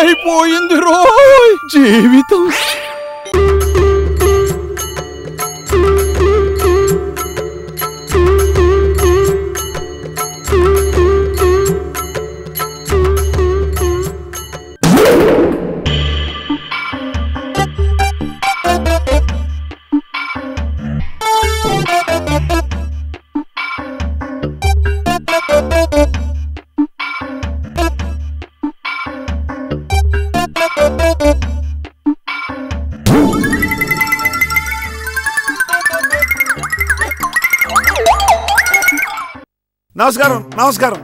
అయిపోయింది రోయ్ జీవితం. నమస్కారం నమస్కారం.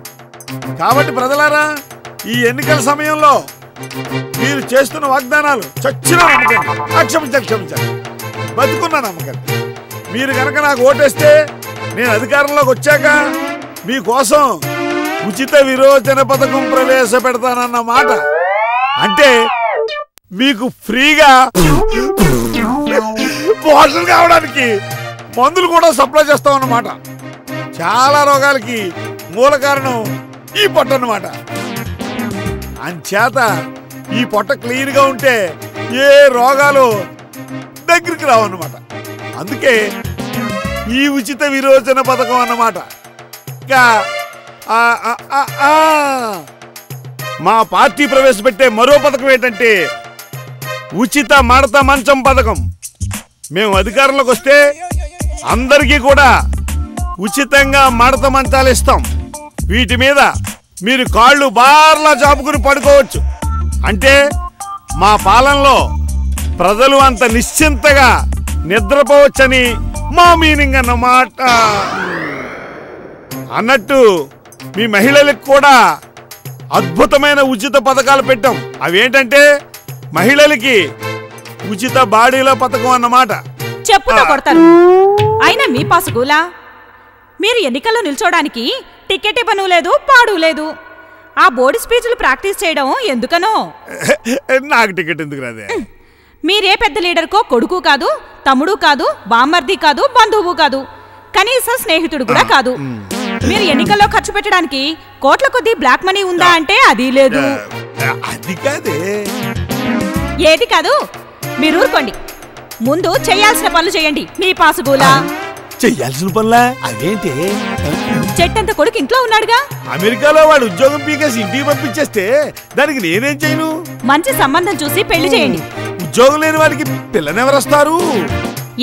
కాబట్టి ప్రజలారా, ఈ ఎన్నికల సమయంలో మీరు చేస్తున్న వాగ్దానాలు చచ్చిన నమ్మకండి, క్షమించండి, బతుకున్న నమ్మకండి. మీరు కనుక నాకు ఓటేస్తే నేను అధికారంలోకి వచ్చాక మీకోసం ఉచిత విరోచన పథకం ప్రవేశపెడతానన్న మాట. అంటే మీకు ఫ్రీగా పోషణ కావడానికి మందులు కూడా సప్లై చేస్తామన్నమాట. చాలా రోగాలకి మూల కారణం ఈ పొట్ట అన్నమాట. అంచేత ఈ పొట్ట క్లీన్ గా ఉంటే ఏ రోగాలు దగ్గరికి రావన్నమాట. అందుకే ఈ ఉచిత విరోచన పథకం అన్నమాట. ఇంకా మా పార్టీ ప్రవేశపెట్టే మరో పథకం ఏంటంటే ఉచిత మడత మంచం పథకం. మేము అధికారంలోకి వస్తే అందరికీ కూడా ఉచితంగా మడత మంచాలు ఇస్తాం. వీటి మీద మీరు కాళ్ళు బార్లా చాపుకుని పడుకోవచ్చు. అంటే మా పాలనలో ప్రజలు అంత నిశ్చింతగా నిద్రపోవచ్చని మా మీనింగ్ అన్నమాట. అన్నట్టు మీ మహిళలకు కూడా అద్భుతమైన ఉచిత పథకాలు పెట్టాం. అవేంటంటే మహిళలకి ఉచిత బాడీల పథకం అన్నమాట. చెప్పుతో కొడతారు. అయినా మీ పాసుగూలా, మీరు ఎన్నికల్లో నిల్చోడానికి టికెట్ ఇవ్వను లేదు, పాడు లేదు. ఆ బోర్డు స్పీచ్లు ప్రాక్టీస్ చేయడం ఎందుకనో? నాకు టికెట్ ఎందుకు రాదే? మీరే పెద్ద లీడర్కో కొడుకు కాదు, తమ్ముడు కాదు, బామ్మర్ది కాదు, బంధువు కాదు, కనీసం స్నేహితుడు కూడా కాదు. మీరు ఎన్నికల్లో ఖర్చు పెట్టడానికి కోట్ల కొద్దీ బ్లాక్ మనీ ఉందా అంటే అది లేదు. అది కాదే. ఏది కాదు? మీరు ఊరుకోండి. ముందు చేయాల్సిన పనులు చేయండి మీ పాసుగూలా. చెయ్యాల్సిన పనులా? అదేంటి? చెట్టంత కొడుకు ఇంట్లో ఉన్నాడుగా. అమెరికాలో వాడు ఉద్యోగం పీకేసి ఇంటికి పంపించేస్తే దానికి నేనేం చేయను? మంచి సంబంధం చూసి పెళ్లి చేయండి. ఉద్యోగం లేని వాడికి పిల్లనెవరొస్తారు?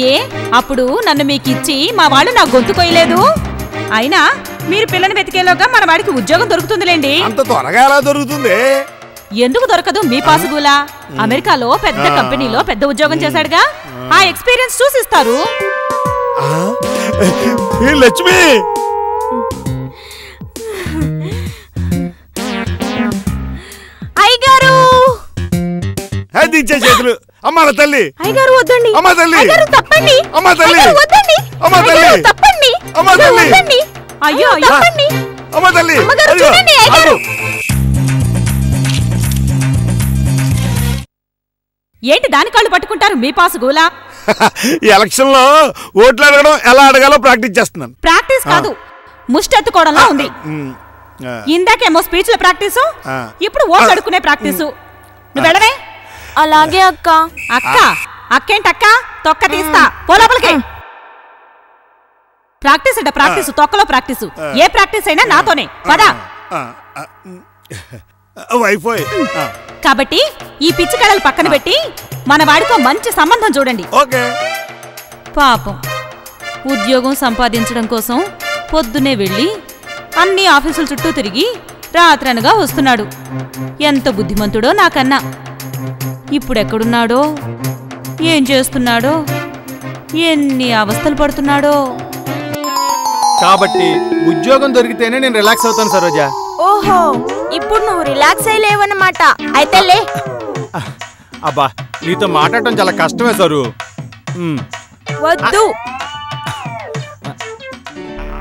ఏ అప్పుడు నన్ను మీకిచ్చి మా వాళ్ళు నా గొంతు కొయ్యలేదు. అయినా మీరు పిల్లని వెతికేలోగా మన వాడికి ఉద్యోగం దొరుకుతుందిలేండి. అంత త్వరగా ఎలా దొరుకుతుంది? ఎందుకు దొరకదు మీ పాసుగూలా? అమెరికాలో పెద్ద కంపెనీలో పెద్ద ఉద్యోగం చేశాడుగా. ఆ ఎక్స్పీరియన్స్ చూసిస్తారు. లక్ష్మి, అయ్యగారు అది ఇచ్చే చేతులు. అమ్మ తల్లి, అయ్యగారు వద్దండి. అమ్మ తల్లి, తప్పండి. అమ్మ తల్లి, వద్దండి. అమ్మ తల్లి, తప్పండి. అమ్మ తల్లి, అయ్యో తప్పండి. అమ్మ తల్లి. ఏంటి దాని కాళ్ళు పట్టుకుంటారు మీ పాసుగూలా? ఎలక్షన్ లో ఓట్లు అడగడం ఎలా అడగాలో ప్రాక్టీస్ చేస్తున్నాను. ప్రాక్టీస్ కాదు, ముష్టెత్తుకోవడంలో ఉంది. ఇందాకేమో స్పీచ్ల ప్రాక్టీసు, ఇప్పుడు ఓట్లు అడుక్కునే ప్రాక్టీసు. నువ్వు వెళ్ళవే. అలాగే అక్క. అక్క అక్కేంటక్క? తొక్క తీస్తా, పోలోపలికి. ప్రాక్టీస్ అంట ప్రాక్టీసు, తొక్కలో ప్రాక్టీసు. ఏ ప్రాక్టీస్ అయినా నాతోనే. పదా. వైఫై. కాబట్టి ఈ పిచ్చి కళలు పక్కన పెట్టి మన వాడితో మంచి సంబంధం చూడండి. పాపం ఉద్యోగం సంపాదించడం కోసం పొద్దునే వెళ్ళి అన్ని ఆఫీసుల చుట్టూ తిరిగి రాత్రనగా వస్తున్నాడు. ఎంత బుద్ధిమంతుడో నాకన్నా. ఇప్పుడెక్కడున్నాడో, ఏం చేస్తున్నాడో, ఎన్ని అవస్థలు పడుతున్నాడో. కాబట్టి ఉద్యోగం దొరికితేనే నేను రిలాక్స్ అవుతాను సరోజా. ఓహో, ఇప్పుడు నువ్వు రిలాక్స్ అయ్యలేవన్నమాట. అయితే లే. అబ్బా, నీతో మాట్లాడటం చాలా కష్టమే సరు. వద్దు.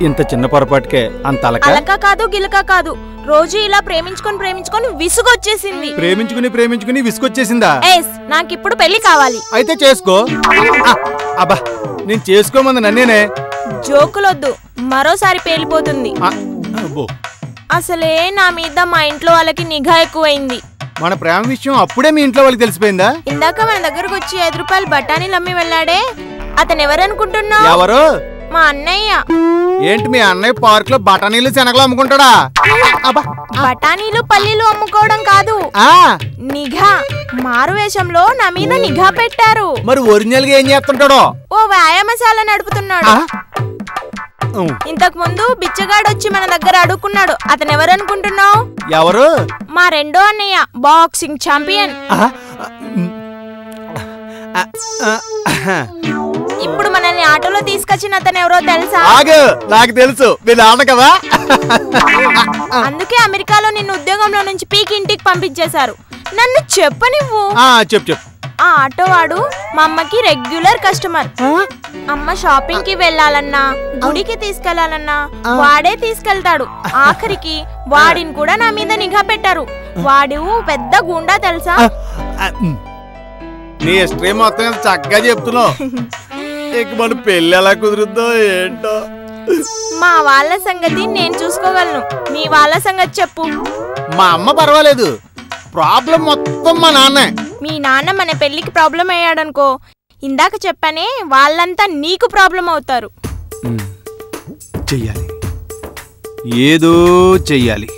ఇంత చిన్న పొరపాటుకే అంత అలక కాదు గిలక కాదు. రోజు ఇలా ప్రేమించుకొని విసుగొచ్చేసింది. ప్రేమించుకుని విసుగొచ్చేసిందా? నాకిప్పుడు పెళ్లి కావాలి. అయితే చేసుకో. అబ్బా, నేను చేసుకోమంది నన్నేనే. జోకులొద్దు, మరోసారి పేలిపోతుంది. అసలే నా మీద మా ఇంట్లో వాళ్ళకి నిఘా ఎక్కువైంది. మన ప్రేమ విషయం అప్పుడే మీ ఇంట్లో వాళ్ళకి తెలిసిపోయిందా? ఇందాక మన దగ్గరకు వచ్చి 5 రూపాయలు బఠానీలు అమ్మి వెళ్ళాడే, అతను ఎవరనుకుంటున్నావు? ఎవరు? మా అన్నయ్య. ఏంటి మీ అన్నయ్య పార్క్ లో బఠానీలు శనగలు అమ్ముకుంటాడా? బఠానీలు పల్లీలు అమ్ముకోవడం కాదు, నిఘా. మారువేషంలో నా మీద నిఘా పెట్టారు. మరి ఒరిజినల్ గా ఏం చేస్తుంటాడో? ఓ వ్యాయామశాల నడుపుతున్నాడు. ఇంతకు ముందు బిచ్చగాడొచ్చి మన దగ్గర అడుక్కున్నాడు. అతను ఎవరనుకుంటున్నావు? ఎవరు? మా రెండో అన్నయ్య, బాక్సింగ్ ఛాంపియన్. ఇప్పుడు మనల్ని ఆటోలో తీసుకొచ్చిన అతను ఎవరో తెలుసా? నాకు తెలుసు, మీరు ఆడ కదా. అందుకే అమెరికాలో నిన్ను ఉద్యోగంలో నుంచి పీకి ఇంటికి పంపించేశారు. నన్ను చెప్పనివ్వు. చెప్పు. ఆ ఆటో వాడు మా అమ్మకి రెగ్యులర్ కస్టమర్. అమ్మ షాపింగ్ కి వెళ్ళాలన్నా, గుడికి తీసుకెళ్లాలన్నా వాడే తీసుకెళ్తాడు. ఆఖరికి వాడిని కూడా నా మీద నిఘా పెట్టారు. వాడు పెద్ద గుండా తెలుసా? నీ హిస్టరీ మొత్తం చక్కగా చెప్తున్నావు. ఇక మన పెళ్ళి ఎలా కుదురుద్దో ఏంటో. మా వాళ్ళ సంగతి నేను చూసుకోగలను, మీ వాళ్ళ సంగతి చెప్పు. మా అమ్మ పర్వాలేదు, ప్రాబ్లం మొత్తం మా నాన్నే. మీ నాన్న మన పెళ్లికి ప్రాబ్లం అయ్యాడనుకో, ఇందాక చెప్పానే, వాళ్ళంతా నీకు ప్రాబ్లం అవుతారు. చెయ్యాలి, ఏదో చెయ్యాలి.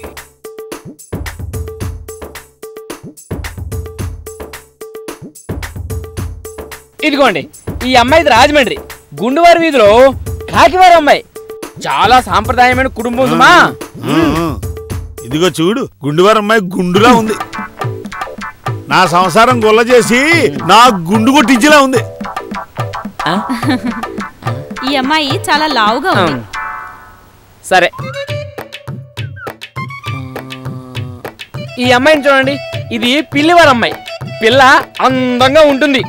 ఇదిగోండి, ఈ అమ్మాయిది రాజమండ్రి గుండువారి వీధిలో కాకివారి అమ్మాయి. చాలా సాంప్రదాయమైన కుటుంబం సుమా. ఇదిగో చూడు, గుండువారి అమ్మాయి గుండులా ఉంది. నా సంసారం గొల్ల చేసి నా గుండు కొట్టించేలా ఉంది. ఈ అమ్మాయి చాలా లావుగా ఉంది. సరే, ఈ అమ్మాయిని చూడండి, ఇది పిల్లివారి అమ్మాయి. పిల్ల అందంగా ఉంటుంది.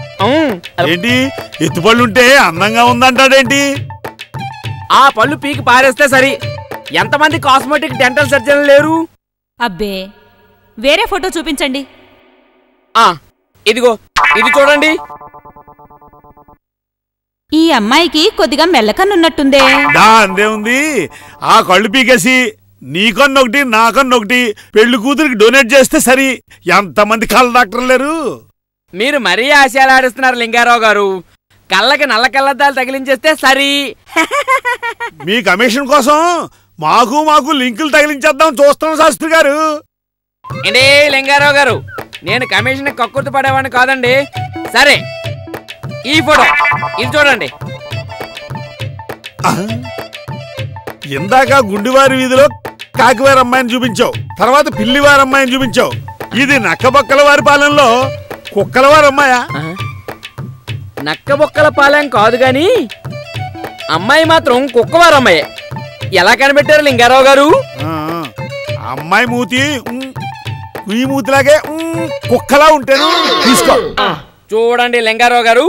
ఏంటి ఎత్తుపళ్ళుంటే అందంగా ఉందంటాడేంటి? ఆ పళ్ళు పీకి పారేస్తే సరి. ఎంతమంది కాస్మెటిక్ డెంటల్ సర్జన్లు లేరు? అబ్బే, వేరే ఫోటో చూపించండి. ఇదిగో ఇది చూడండి. ఈ అమ్మాయికి కొద్దిగా మెల్లకన్నున్నట్టుందే. అందే ఉంది. ఆ కళ్ళు పీకేసి నీకన్నొకటి నాకన్నొకటి పెళ్లి కూతురికి డొనేట్ చేస్తే సరి. ఎంతమంది కళ్ళ డాక్టర్లు లేరు? మీరు మరీ ఆశయాలాడిస్తున్నారు లింగారావు గారు. కళ్ళకి నల్ల కళ్ళద్దాలు తగిలించేస్తే సరి. మీ కమిషన్ కోసం మాకు లింకులు తగిలించేద్దాం చూస్తున్నాం శాస్త్రి గారు. ఏంటి లింగారావు గారు, నేను కమిషన్ కక్కుర్తి పడేవాడిని కాదండి. సరే, ఈ ఫోటో ఇది చూడండి. ఇందాక గుండివారి వీధిలో కాకివారి అమ్మాయిని చూపించావు, తర్వాత పిల్లివారి అమ్మాయిని చూపించావు. ఇది నక్కబొక్కల వారి పాలెంలో కుక్కల వారి అమ్మాయా? నక్కబొక్కల పాలెం కాదు గాని అమ్మాయి మాత్రం కుక్కవారి అమ్మాయే. ఎలా కనిపెట్టారు లింగారావు గారు? అమ్మాయి మూతి ఈ మూతిలాగే కుక్కలా ఉంటేను తీసుకో. చూడండి లింగారావు గారు,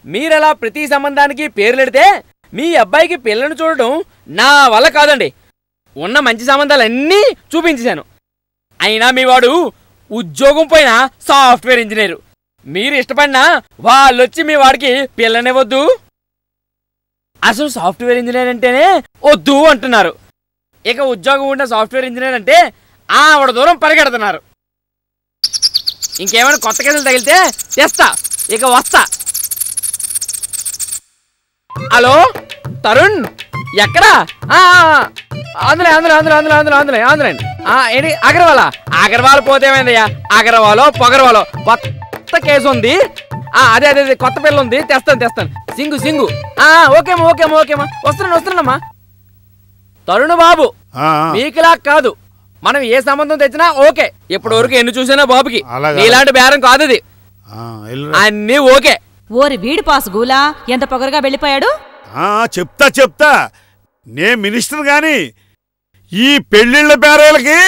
మీరెలా ప్రతి సంబంధానికి పేర్లెడితే మీ అబ్బాయికి పిల్లను చూడడం నా వల్ల కాదండి. ఉన్న మంచి సంబంధాలన్నీ చూపించేశాను. అయినా మీ వాడు ఉద్యోగం పోయిన సాఫ్ట్వేర్ ఇంజనీరు. మీరు ఇష్టపడినా వాళ్ళొచ్చి మీ వాడికి పిల్లనివ్వద్దు. అసలు సాఫ్ట్వేర్ ఇంజనీర్ అంటేనే వద్దు అంటున్నారు. ఇక ఉద్యోగం ఉన్న సాఫ్ట్వేర్ ఇంజనీర్ అంటే ఆవిడ దూరం పరిగెడుతున్నారు. ఇంకేమైనా కొత్త కేసులు తగిలితే తెస్తా, ఇక వస్తా. హలో తరుణ్, ఎక్కడా? అందులో ఏంటి అగర్వాల్ పోతే ఏమైందయ్యా? అగర్వాలో పొగర్వాలో కొత్త కేసు ఉంది. అదే కొత్త పిల్ల ఉంది, తెస్తాను. సింగు ఓకేమ్మా వస్తున్నానమ్మా. తరుణ్ బాబు, మీకులా కాదు, మనం ఏ సంబంధం తెచ్చినా ఓకే. ఇప్పటి వరకు ఎన్ని చూసినా బాబుకి ఇలాంటి బేరం కాదు. అది అన్నీ ఓకే. ఓరి వీడి పాసు గూలా, ఎంత పొగరుగా వెళ్ళిపోయాడు. చెప్తా నే మినిస్టర్ గాని ఈ పెళ్లిళ్ల బేరాలకి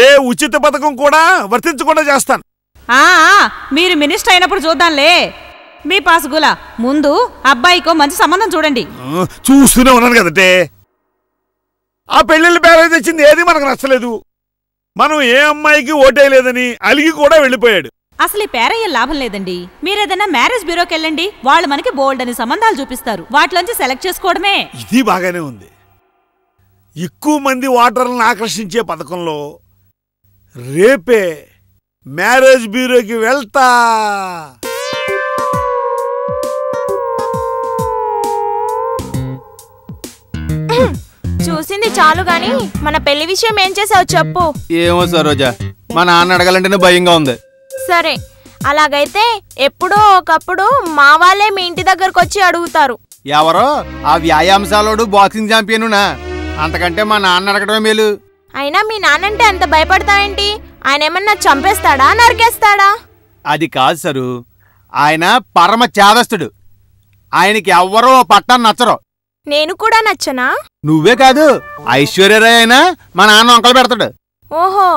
ఏ ఉచిత పథకం కూడా వర్తించకుండా చేస్తాను. మీరు మినిస్టర్ అయినప్పుడు చూద్దాంలే. మీ పాసుగులా, ముందు అబ్బాయికో మంచి సంబంధం చూడండి. చూస్తూనే ఉన్నాను కదంటే. ఆ పెళ్లిళ్ళ బేరా తెచ్చింది ఏది మనకు నచ్చలేదు. మనం ఏ అమ్మాయికి ఓటేయలేదని అలిగి కూడా వెళ్ళిపోయాడు. అసలు ఈ పేరయ్య లాభం లేదండి. మీరేదన్నా మ్యారేజ్ బ్యూరోకి వెళ్ళండి, వాళ్ళు మనకి బోల్డ్ అని సంబంధాలు చూపిస్తారు. వాటిలోంచి సెలెక్ట్ చేసుకోవడమే. ఇది బాగానే ఉంది. ఎక్కువ మంది ఓటర్లను ఆకర్షించే పథకంలో రేపే మ్యారేజ్ బ్యూరోకి వెళ్తా. చూసింది చాలు గాని మన పెళ్లి విషయం ఏం చేసావు చెప్పు. ఏమో సరోజా, మా నాన్న అడగాలంటేనే భయంగా ఉంది. సరే, అలాగైతే ఎప్పుడో ఒకప్పుడు మా వాళ్ళే మీ ఇంటి దగ్గరకు వచ్చి అడుగుతారు. ఎవరో ఆ వ్యాయామశాలోడు బాక్సింగ్ ఛాంపియనునా? అంతకంటే మా నాన్న అడగడమే మేలు. అయినా మీ నాన్నంటే అంత భయపడతావేంటి? ఆయన ఏమన్నా చంపేస్తాడా, నరికేస్తాడా? అది కాదు సరు, ఆయన పరమ చేదస్తుడు. ఆయనకి ఎవ్వరో పట్టాన్ని నచ్చరు. నేను కూడా నచ్చనా? నువ్వే కాదు, ఐశ్వర్యరాయ్ అయినా మా నాన్న వంకలు పెడతాడు. ఓహో,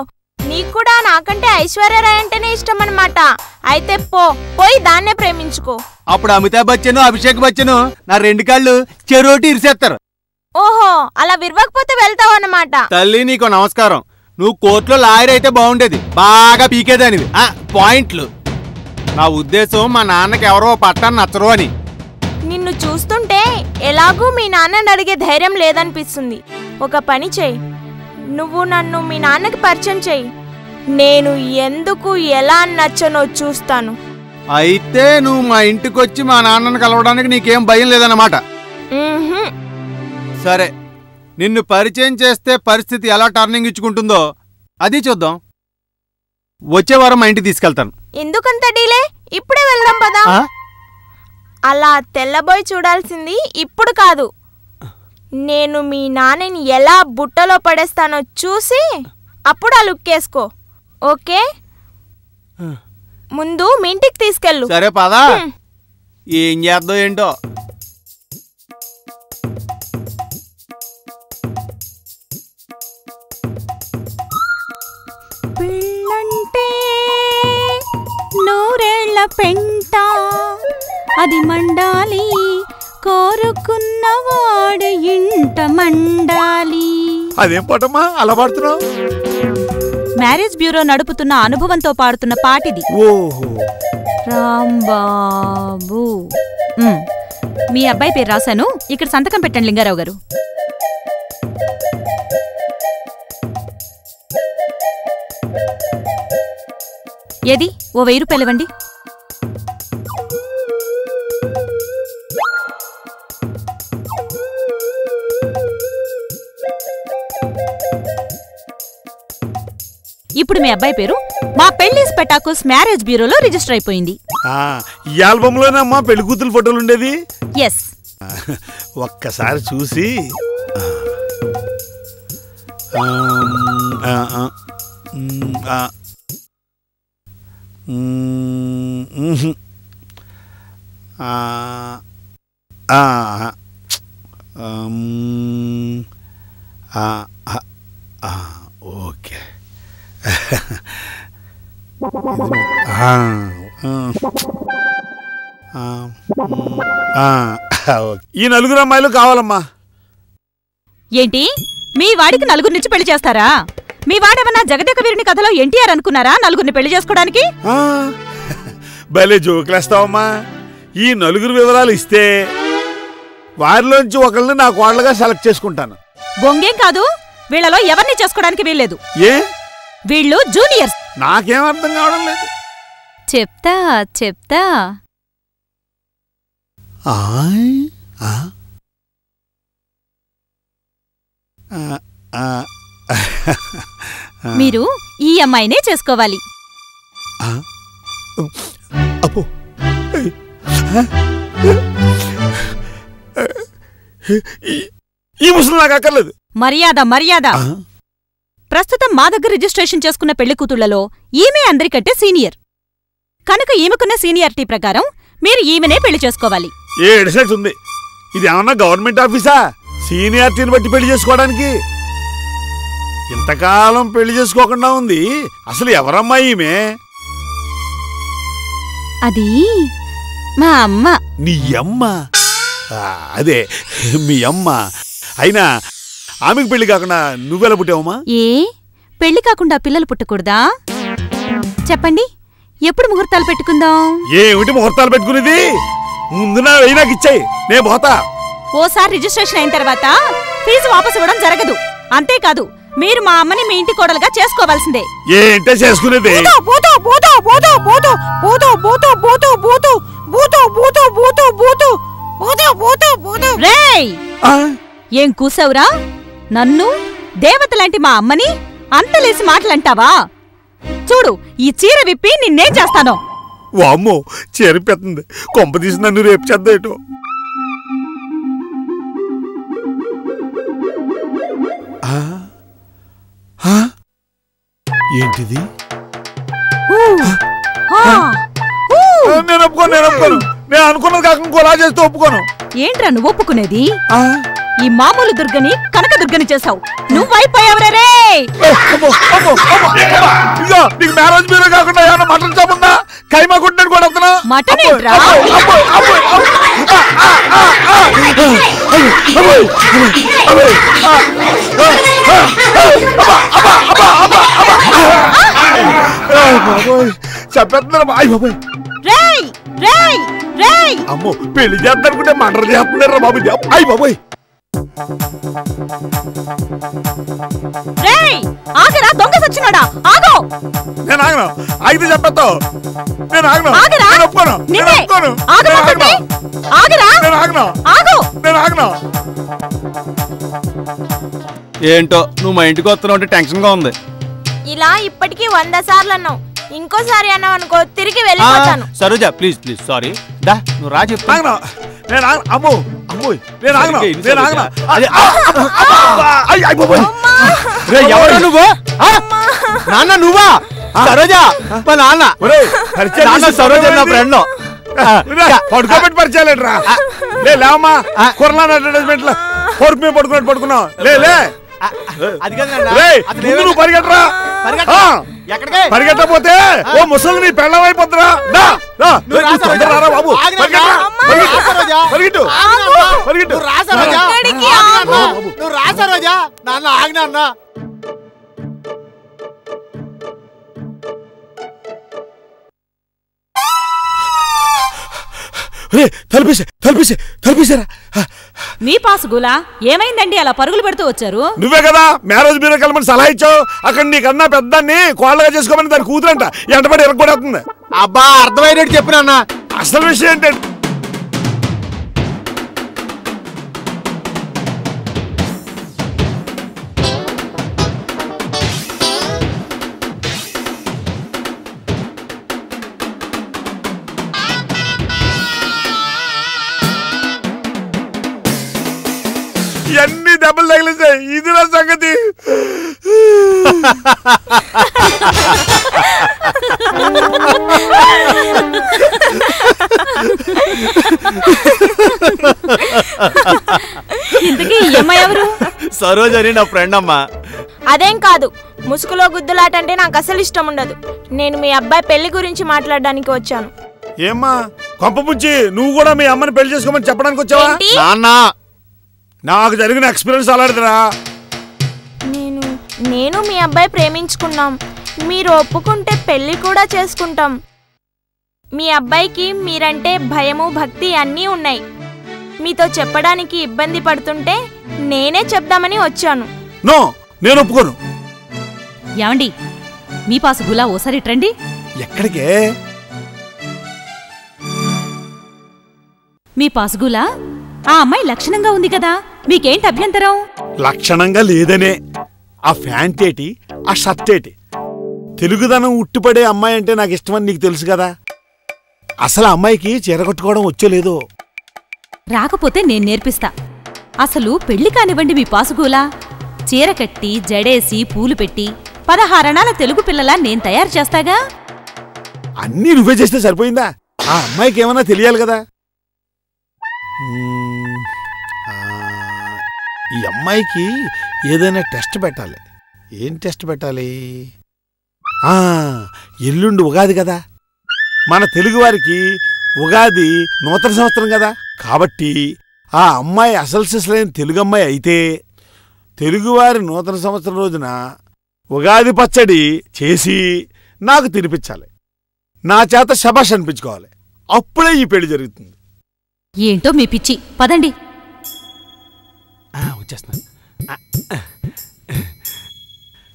నీకు కూడా నాకంటే ఐశ్వర్యరాయ్ అంటేనే ఇష్టం అన్నమాట. అయితే పోయి దాన్నే ప్రేమించుకో. అప్పుడు అమితాబ్ బచ్చన్, అభిషేక్ బచ్చన్ నా 2 కాళ్ళు చెరోటి ఇరిసేస్తారు. ఓహో, అలా విరవకపోతే వెళ్తావు అన్నమాట. తల్లి నీకు నమస్కారం. నువ్వు కోర్టులో లాయర్ అయితే బాగుండేది, బాగా పీకేదానివి. పాయింట్లు. నా ఉద్దేశం మా నాన్నకి ఎవరో పట్టాన్ని నచ్చరు అని. నిన్ను చూస్తుంటే ఎలాగూ మీ నాన్నని అడిగే ధైర్యం లేదనిపిస్తుంది. ఒక పని చెయ్యి, నువ్వు నన్ను మీ నాన్నకి పరిచయం చెయ్యి. నేను ఎందుకు ఎలా నచ్చనో చూస్తాను. అయితే నువ్వు మా ఇంటికొచ్చి మా నాన్నని కలవడానికి నీకేం భయం లేదన్నమాట. సరే, నిన్ను పరిచయం చేస్తే పరిస్థితి ఎలా టర్నింగ్ ఇచ్చుకుంటుందో అది చూద్దాం. వచ్చే వారం మా ఇంటికి తీసుకెళ్తాను. ఎందుకంత డీలే? ఇప్పుడే వెళ్దాం పదా. అలా తెల్లబోయి చూడాల్సింది ఇప్పుడు కాదు. నేను మీ నాన్నని ఎలా బుట్టలో పడేస్తానో చూసి అప్పుడు ఆ లుక్కేసుకో. ఓకే, ముందు మీ ఇంటికి తీసుకెళ్ళు. సరే పదా. ఏం చేద్దాం ఏంటో. పెళ్ళంటే నూరేళ్ల పెంట, అది మండాలి, కోరుకున్నవాడు ఇంట మండాలి. అదేం పాటమ్మా అలా పాడుతున్నావు? మ్యారేజ్ బ్యూరో నడుపుతున్న అనుభవంతో పాడుతున్న పాటిది. ఓహో, రాంబాబు. మీ అబ్బాయి పేరు రాశాను, ఇక్కడ సంతకం పెట్టండి లింగారావు గారు. ఏది ఓ 1000 రూపాయలు ఇవ్వండి. ఇప్పుడు మీ అబ్బాయి పేరు మా పెళ్లిస్ పెటాకుస్ మ్యారేజ్ బ్యూరోలో రిజిస్టర్ అయిపోయింది. ఈ ఆల్బమ్ లోనే పెళ్లి కూతురు ఫోటోలు ఉండేది. ఎస్. ఒక్కసారి చూసి ఓకే. ఈ 4 అమ్మాయిలు కావాలమ్మా. ఏంటి, మీ వాడికి 4 నుంచి పెళ్లి చేస్తారా? మీ వాడేమన్నా జగదేక వీరుని కథలో ఎన్టీఆర్ అనుకున్నారా 4 పెళ్లి చేసుకోవడానికి? భలే జోకులేస్తావమ్మా. ఈ 4 వివరాలు ఇస్తే వారిలోంచి ఒకళ్ళని నా కోడలుగా సెలెక్ట్ చేసుకుంటాను. బొంగేం కాదు, వీళ్ళలో ఎవరిని చేసుకోవడానికి వీల్లేదు. ఏ? వీళ్ళు జూనియర్స్. నాకేం అర్థం కావడం లేదు. చెప్తా చెప్తా. మీరు ఈ అమ్మాయినే చేసుకోవాలి. అప్పో, ఈ ముసలి నాకు అక్కర్లేదు. మర్యాద మర్యాద. ప్రస్తుతం మా దగ్గర రిజిస్ట్రేషన్ చేసుకున్న పెళ్లి కూతుళ్లలో ఈమె అందరికంటే సీనియర్ కనుక ఈమెకున్న సీనియారిటీ ప్రకారం మీరు ఈమెనే పెళ్లి చేసుకోవాలి. ఏడ్సెట్ ఉంది. ఇది ఏమన్నా గవర్నమెంట్ ఆఫీసా సీనియారిటీని బట్టి పెళ్లి చేసుకోవడానికి? ఇంతకాలం పెళ్లి చేసుకోకుండా ఉంది. అసలు ఎవరమ్మా ఈమె? అది మా అమ్మ. నీ అమ్మ? అదే మీ అమ్మ. అయినా ఆమెకు పెళ్లి కాకుండా నువ్వెలా పుట్టావమ్మా? ఏ పెళ్లి కాకుండా పిల్లలు పుట్టకూడదా? చెప్పండి, ఎప్పుడు ముహూర్తాలు పెట్టుకుందాం? ఏమిటి ముహూర్తాలు పెట్టుకునేది? ముందు నా వెయ్యి నాకు ఇచ్చాయి, నేను పోతా. ఓసారి రిజిస్ట్రేషన్ అయిన తర్వాత ఫీజు వాపసు ఇవ్వడం జరగదు. అంతేకాదు, మీరు మా అమ్మని మీ ఇంటి కోడలుగా చేసుకోవాల్సిందే. ఏంటే చేసుకునేది? రేయ్, ఏం కూసావురా? నన్ను దేవతలాంటి మా అమ్మని అంతలేసి మాటలంటావా? చూడు, ఈ చీర విప్పి నిన్నేం చేస్తానో. వామ్మో, చేరిపెత్తుంది. కొంప తీసి నన్ను రేపు చేద్దాటో. ఏంటిది? నేను ఒప్పుకోను. నేను అనుకున్నది కాక ఇంకోలా చేస్తే ఒప్పుకోను. ఏంట్రా నువ్వు ఒప్పుకునేది? ఈ మామూలు దుర్గని కనక దుర్గని చేసావు. నువ్వైపోయావురే. నీకు మ్యారేజ్ మీద కాకుండా ఏమన్నా మటన్ షాప్ ఉందా? కైమా కొట్టినట్టు కూడా వస్తున్నా. మటన్ ఏంట్రా? చెప్పేస్తున్నారు. అయ్య బాబోయ్, అమ్మో, పెళ్లి చేస్తానుకుంటే మటర్ చేస్తున్నారా బాబు? అయ్య బాబోయ్, ఆగరా దొంగ సచ్చినాడా, ఆగో. నేను ఆగను. ఆగితే చెప్పేస్తావు. నేను ఆగను. నేను ఒప్పుకోను. నేను ఒప్పుకోను. నేను ఆగను. ఏంటో నువ్వు మా ఇంటికి వస్తున్నావు అంటే టెన్షన్ గా ఉంది. ఇలా ఇప్పటికీ 100 సార్లు అన్నావు. ఇంకోసారి అన్నావు అనుకో, తిరిగి వెళ్ళిపోతాను. Saroja please please sorry. దా నువ్వు రా చెప్తా. నేను అమ్మో అమ్మో, నేను ఆగను. ఎవరు నువ్వు? నాన్న నువ్వా? సరోజా మా నాన్న. సరోజా నా ఫ్రెండ్. పడుకోబెట్టి పరిచయాలేట్రా? లేవమ్మా, కొరలాన్ అడ్వర్టైజ్మెంట్ లో పొరుపు మీద పడుకున్నావు. లే నువ్వు పరిగెట్టరా. పరిగెట్టపోతే ఓ ముసలి నీ పెళ్ళం అయిపోతురా. బాబు పరిగెట్టు. నువ్వు రా సరోజా. నాన్న ఆగినా అన్నా. తలపేసారా? మీ పాసుగులా ఏమైందండి అలా పరుగులు పెడుతూ వచ్చారు? నువ్వే కదా మ్యారేజ్ బ్యూరో కలమని సలహా ఇచ్చావు. అక్కడ నీకన్నా పెద్దాన్ని కోళ్ళగా చేసుకోమని దాని కూతురంట ఎంటబడి ఎరగొడవుతుంది. అబ్బా అర్థమయ్యేటట్టు చెప్పినా. అసలు విషయం ఏంటంటే ఎన్ని దెబ్బలు తగిలించాయి. ఇది నా సంగతి. సరోజని నా ఫ్రెండ్ అమ్మా. అదేం కాదు, ముసుగులో గుద్దులాట అంటే నాకు అసలు ఇష్టం ఉండదు. నేను మీ అబ్బాయి పెళ్లి గురించి మాట్లాడడానికి వచ్చాను. ఏమ్మా కొంపపుచ్చి, నువ్వు కూడా మీ అమ్మని పెళ్లి చేసుకోమని చెప్పడానికి వచ్చావా? నాన్న నాకు జరిగిన ఎక్స్పీరియన్స్ అలాంటిదిరా. నేను మీ అబ్బాయి ప్రేమించుకున్నాం. మీరు ఒప్పుకుంటే పెళ్లి కూడా చేసుకుంటాం. మీ అబ్బాయికి మీరంటే భయము భక్తి అన్నీ ఉన్నాయి. మీతో చెప్పడానికి ఇబ్బంది పడుతుంటే నేనే చెప్దామని వచ్చాను. నో, నేను ఒప్పుకోను. ఏమండి, మీ పాసుగులా ఓసారి రండి. ఎక్కడికే? మీ పాసుగులా ఆ అమ్మాయి లక్షణంగా ఉంది కదా, మీకేంటి అభ్యంతరం? లక్షణంగా లేదనే. ఆ ప్యాంట్ ఏటి, ఆ షర్ట్ ఏటి? తెలుగుదనం ఉట్టిపడే అమ్మాయి అంటే నాకు ఇష్టమని నీకు తెలుసు కదా. అసలు అమ్మాయికి చీర కట్టుకోవడం వచ్చేలేదో. రాకపోతే నేను నేర్పిస్తా. అసలు పెళ్లి కానివ్వండి మీ పాసుగూలా. చీర కట్టి జడేసి పూలు పెట్టి 16 అణాల తెలుగు పిల్లలా నేను తయారు చేస్తాగా. అన్నీ నువ్వే చేస్తే సరిపోయిందా? ఆ అమ్మాయికి ఏమన్నా తెలియాలి కదా. ఈ అమ్మాయికి ఏదైనా టెస్ట్ పెట్టాలి. ఏం టెస్ట్ పెట్టాలి? ఎల్లుండి ఉగాది కదా. మన తెలుగువారికి ఉగాది నూతన సంవత్సరం కదా. కాబట్టి ఆ అమ్మాయి అసలు సిసలైన తెలుగు అమ్మాయి అయితే తెలుగువారి నూతన సంవత్సరం రోజున ఉగాది పచ్చడి చేసి నాకు తినిపించాలి. నా చేత శబాష్ అనిపించుకోవాలి. అప్పుడే ఈ పెళ్లి జరుగుతుంది. ఏంటో మీ పిచ్చి, పదండి. వచ్చేస్తున్నా.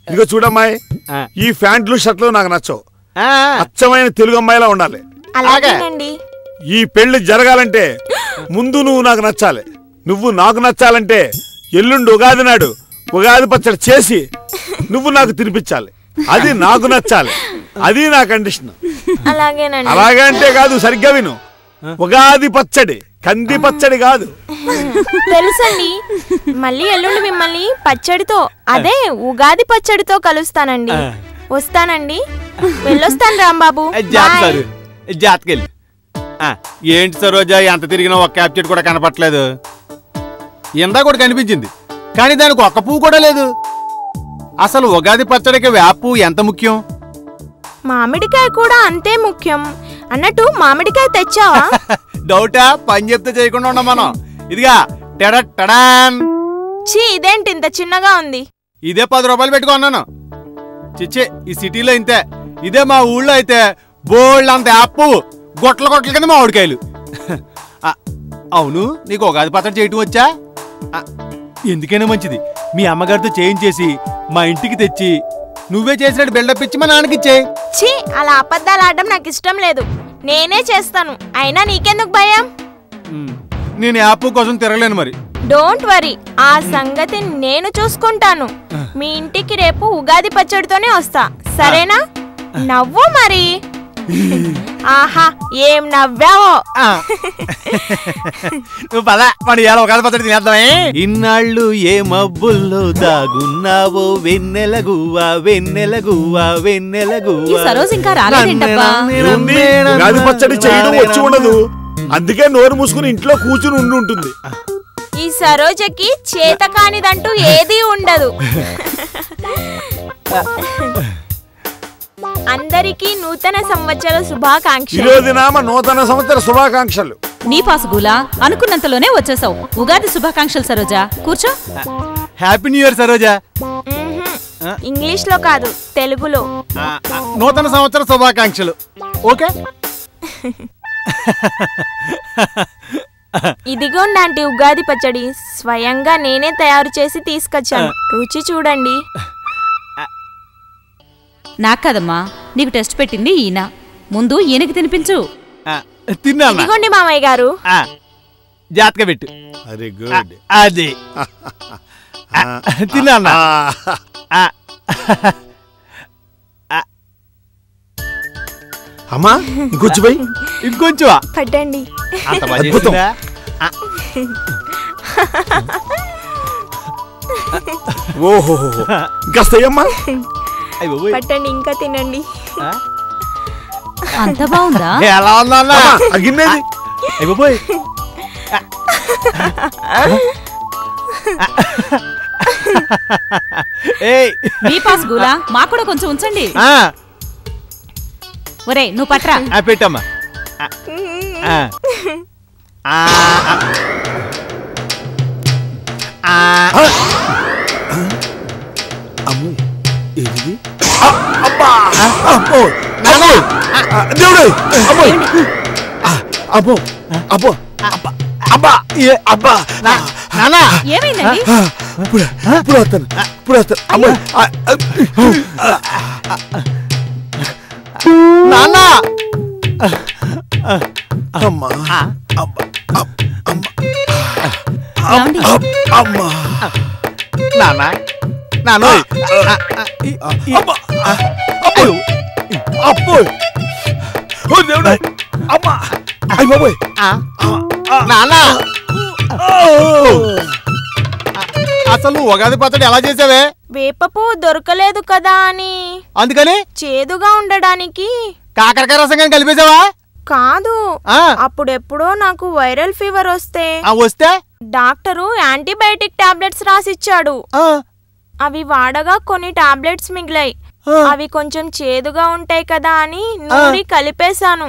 ఇదిగో చూడమ్మాయి, ఆ. ఈ ప్యాంట్లు షర్ట్లు నాకు నచ్చవు. ఆ, అచ్చమైన తెలుగు అమ్మాయిలా ఉండాలి. అలాగేనండి. ఈ పెళ్లి జరగాలంటే ముందు నువ్వు నాకు నచ్చాలి. నువ్వు నాకు నచ్చాలంటే ఎల్లుండి ఉగాది నాడు ఉగాది పచ్చడి చేసి నువ్వు నాకు తినిపించాలి. అది నాకు నచ్చాలి. అది నా కండిషన్. అలాగేనండి. అలాగే అంటే కాదు, సరిగ్గా విను. ఉగాది పచ్చడి, కంది పచ్చడి కాదు. తెలుసండి. మళ్ళీ ఎల్లుండి మిమ్మల్ని పచ్చడితో, అదే ఉగాది పచ్చడితో కలుస్తానండి. వస్తానండి. వెళ్ళొస్తాను రాంబాబు. జాతకారు జాతకెళ్ళి. ఏంటి సరోజా, ఎంత తిరిగినా ఒక క్యాప్చెట్ కూడా కనపట్లేదు. ఇందా కూడా కనిపించింది, కానీ దానికి ఒక్క పువ్వు కూడా లేదు. అసలు ఉగాది పచ్చడికి వేపు ఎంత ముఖ్యం? మామిడికాయ కూడా అంతే ముఖ్యం. అన్నట్టు మామిడికాయ తెచ్చావా? డౌటా? పని చెప్తే చేయకుండా ఉన్నాం మనం. ఇదిగా టడాన్. చీ, ఇదేంటి ఇంత చిన్నగా ఉంది? ఇదే 10 రూపాయలు పెట్టుకున్నాను. చిచ్చే, ఈ సిటీలో ఇంతే. ఇదే మా ఊళ్ళో అయితే బోల్డ్ అంత యాప్, గొట్టల గొట్టల కింద మామిడికాయలు. అవును, నీకు ఉగాది పచ్చడి చేయటం వచ్చా? ఎందుకైనా మంచిది మీ అమ్మగారితో చేయించేసి మా ఇంటికి తెచ్చి నువ్వే చేసినట్టు బిల్డప్ ఇచ్చి మా నాన్నకిచ్చే. ఛీ, అలా అబద్ధాలు ఆడడం నాకు ఇష్టం లేదు. నేనే చేస్తాను. అయినా నీకెందుకు భయం? నేను యాప్ కోసం తిరగలేను మరి. డోంట్ వరీ, ఆ సంగతి నేను చూసుకుంటాను. మీ ఇంటికి రేపు ఉగాది పచ్చడితోనే వస్తా, సరేనా? నవ్వు మరి. ఆహా, ఏం నవ్వావో. నువ్వు పద, మన ఇవాళ ఉగాది పచ్చడి తినేద్దామే. ఇన్నాళ్ళు ఏ మబ్బుల్లో దాగున్నావో వెన్నెలగువా వెన్నెలగువా వెన్నెలగువా. ఈ సరోజ్ ఇంకా రాలేదేంటబ్బా? ఏముంది, ఉగాది పచ్చడి చేయడం వచ్చి ఉండదు, అందుకే నోరు మూసుకుని ఇంట్లో కూర్చుని ఉండి ఉంటుంది. ఈ సరోజకి చేత కానిదంటూ ఏదీ ఉండదు. అందరికీ నూతన సంవత్సర శుభాకాంక్షలు. ఈరోజునామ నూతన సంవత్సర శుభాకాంక్షలు. నీ పాసుగులా అనుకున్నంతలోనే వచ్చేసావు. ఉగాది శుభాకాంక్షలు సరోజా, కూర్చో. Happy new year Saroja. English లో కాదు, తెలుగులో. నూతన సంవత్సర శుభాకాంక్షలు. ఓకే. ఇదిగోండి ఆంటీ, ఉగాది పచ్చడి స్వయంగా నేనే తయారు చేసి తీసుకొచ్చాను. రుచి చూడండి. నాకు కదమ్మా, నీకు టెస్ట్ పెట్టింది ఈయన. ముందు ఈయనకి తినిపించు. తిన్నా. ఇదిగోండి మామయ్య గారు. జాతక పెట్టు. Very good. అది తిన్నా. అమ్మా, ఇంకొచ్చి పోయి ఇంకొంచెం పట్టండి. అంత బాగా అద్భుతం. చేసిందా? ఓహో, ఇంకాస్తయ్యమ్మా. అయ్ బాబోయ్. పట్టండి, ఇంకా తినండి. ఆ? అంత బాగుందా? ఎలా ఉందా అన్న? అగిన్నది. అయ్ బాబోయ్. ఏయ్, నీ పాసుగులా మాకు కూడా కొంచెం ఉంచండి. ఒరే, నువ్వు పట్రా. పెట్టమ్మా. అమ్ము, ఏది? అబ్బా, అబ్బో, నాన్న, దేవుడు, అబ్బో, అబ్బో, అబ్బో, అబ్బా, అబ్బా, అబ్బా, నానా ఏమైందండి? ఇప్పుడు వస్తాను, ఇప్పుడు వస్తాను. అమ్మో, నానా. అమ్మా, అబ్బా, ఏమండి? అమ్మా, నానా నానో. అబ్బా, అబ్బో, ఓ దేవుడు, అమ్మా, అయ్య బాబోయ్, నానా, అసలు ఉగాది పచ్చడి ఎలా చేసావే? వేపపు దొరకలేదు కదా అని. అందుకని చేదుగా ఉండడానికి. కాకరకాయ రసం కలిపేసావా? కాదు, ఆ. అప్పుడెప్పుడో నాకు వైరల్ ఫీవర్ వస్తే వస్తే డాక్టరు యాంటీబయాటిక్ టాబ్లెట్స్ రాసిచ్చాడు. అవి వాడగా కొన్ని టాబ్లెట్స్ మిగిలాయి. అవి కొంచెం చేదుగా ఉంటాయి కదా అని నూరి కలిపేశాను.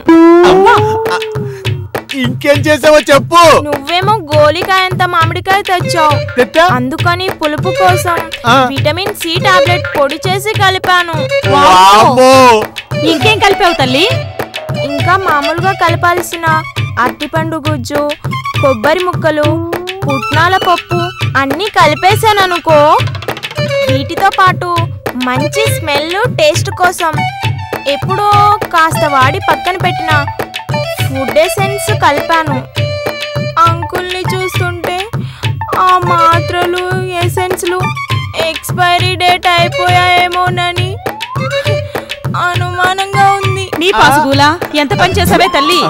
ఇంకేం చేసావో చెప్పు. నువ్వేమో గోలికాయంత మామిడికాయ తెచ్చావు. అందుకని పులుపు కోసం విటమిన్ సి టాబ్లెట్ పొడి చేసి కలిపాను. ఇంకేం కలిపావు తల్లి? ఇంకా మామూలుగా కలపాల్సిన అరటిపండు గుజ్జు, కొబ్బరి ముక్కలు, పుట్నాల పప్పు అన్నీ కలిపేశాను అనుకో. వీటితో పాటు మంచి స్మెల్ టేస్ట్ కోసం ఎప్పుడో కాస్త వాడి పక్కన పెట్టిన ఫుడ్ ఎసెన్స్ కలిపాను. అంకుల్ని చూస్తుంటే ఆ మాత్రలు ఎసెన్స్లు ఎక్స్పైరీ డేట్ అయిపోయాయేమోనని అనుమానంగా ఉంది. నీ పాసుగూలా ఎంత పని చేసావే తల్లి?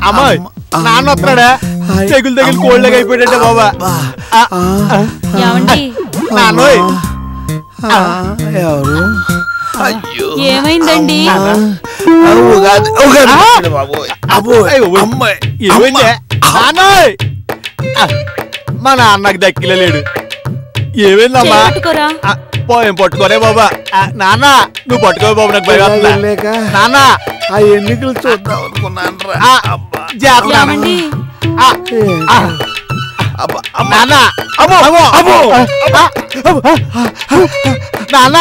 అమ్మాయి నాన్న వస్తున్నాడా? తెగులు తెగులు కోళ్ళగా అయిపోయాడంటే బాబా. ఏమండి నాన్నోయ్ ఎవరు? ఏమైందండి? ఏమైందే నాన్నోయ్? మా నాన్నకి దక్కిలేడు. ఏమైందమ్మా? పట్టుకోరా. పోయం పట్టుకోరే బాబా. నాన్న నువ్వు పట్టుకో బాబు, నాకు భయం లేక నాన్న. ఆ ఎన్నికలు చూద్దాం అనుకున్నాను రా. ఏమండి? నాన్న నాన్న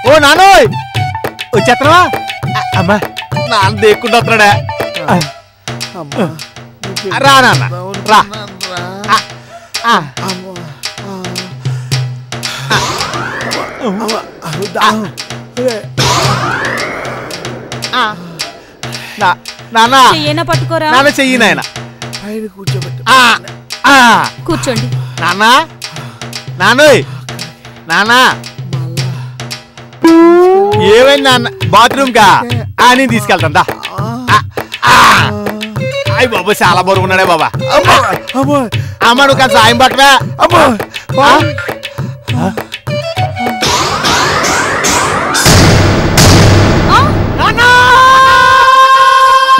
ఓ నాన్నోయ్ వచ్చేస్తున్నావా? అమ్మా నాన్న దేక్కుండా వస్తున్నాడా? రా నాన్న రా. నాన్న చెయ్యేనా పట్టుకోరా. నాన్న చెయ్యి నాయన. కూర్చోండి. నాన్న నాన్నోయ్ నాన్న ఏమైంది నాన్న? బాత్రూమ్ కా అని తీసుకెళ్తా. అయ్యి బాబు చాలా బరువు ఉన్నాడే బాబా. అమ్మ నువ్వు కాదు సాయం పట్టరా.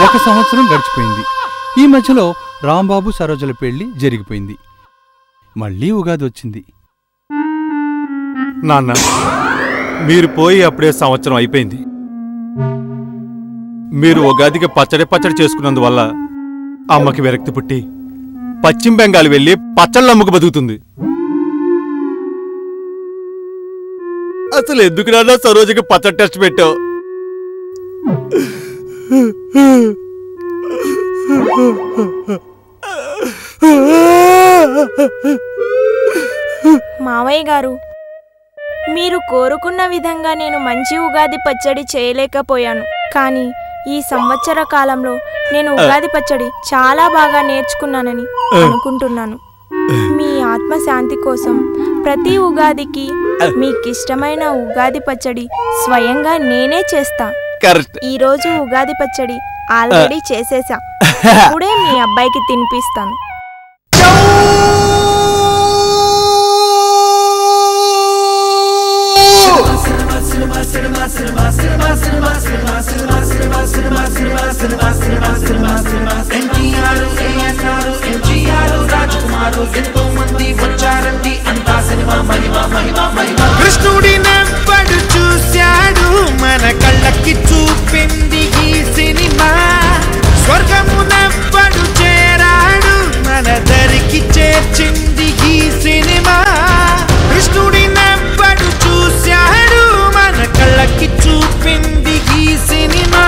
ఒక సంవత్సరం గడిచిపోయింది. ఈ మధ్యలో రాంబాబు సరోజల పెళ్లి జరిగిపోయింది. మళ్ళీ ఉగాది వచ్చింది. నాన్న మీరు పోయి అప్పుడే సంవత్సరం అయిపోయింది. మీరు ఉగాదికి పచ్చడి చేసుకున్నందువల్ల అమ్మకి విరక్తి పుట్టి పశ్చిమ బెంగాల్ వెళ్ళి పచ్చళ్ళు అమ్ముకు బతుకుతుంది. అసలు ఎందుకు నాన్న సరోజకి పచ్చడి టెస్ట్ పెట్టావు? మావయ్య గారు, మీరు కోరుకున్న విధంగా నేను మంచి ఉగాది పచ్చడి చేయలేకపోయాను. కానీ ఈ సంవత్సర కాలంలో నేను ఉగాది పచ్చడి చాలా బాగా నేర్చుకున్నానని అనుకుంటున్నాను. మీ ఆత్మశాంతి కోసం ప్రతి ఉగాదికి మీకిష్టమైన ఉగాది పచ్చడి స్వయంగా నేనే చేస్తా. ఈ రోజు ఉగాది పచ్చడి ఆల్రెడీ చేసేసా. ఇప్పుడే మీ అబ్బాయికి తినిపిస్తాను. కృష్ణుడి నవ్వడు చూశాడు, మన కళ్ళకి చూపింది ఈ సినిమా. స్వర్గము నవ్వడు చేరాడు, మన దరికి చేర్చింది ఈ సినిమా. కృష్ణుడి నవ్వడు చూశాడు, మన కళ్ళకి చూపింది ఈ సినిమా.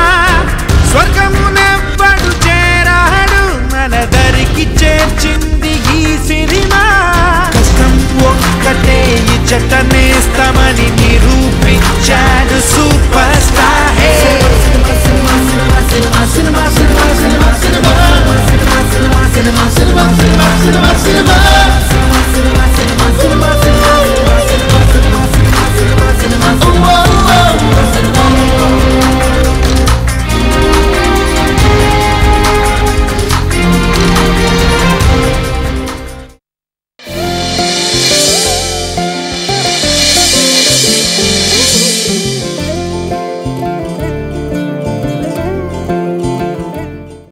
స్వర్గము నవ్వడు చేరాడు, మన దరికి చేర్చింది ఈ సినిమా. కష్టం ఒక్కటే ఇచ్చట నేస్తమని నిరూపించాడు.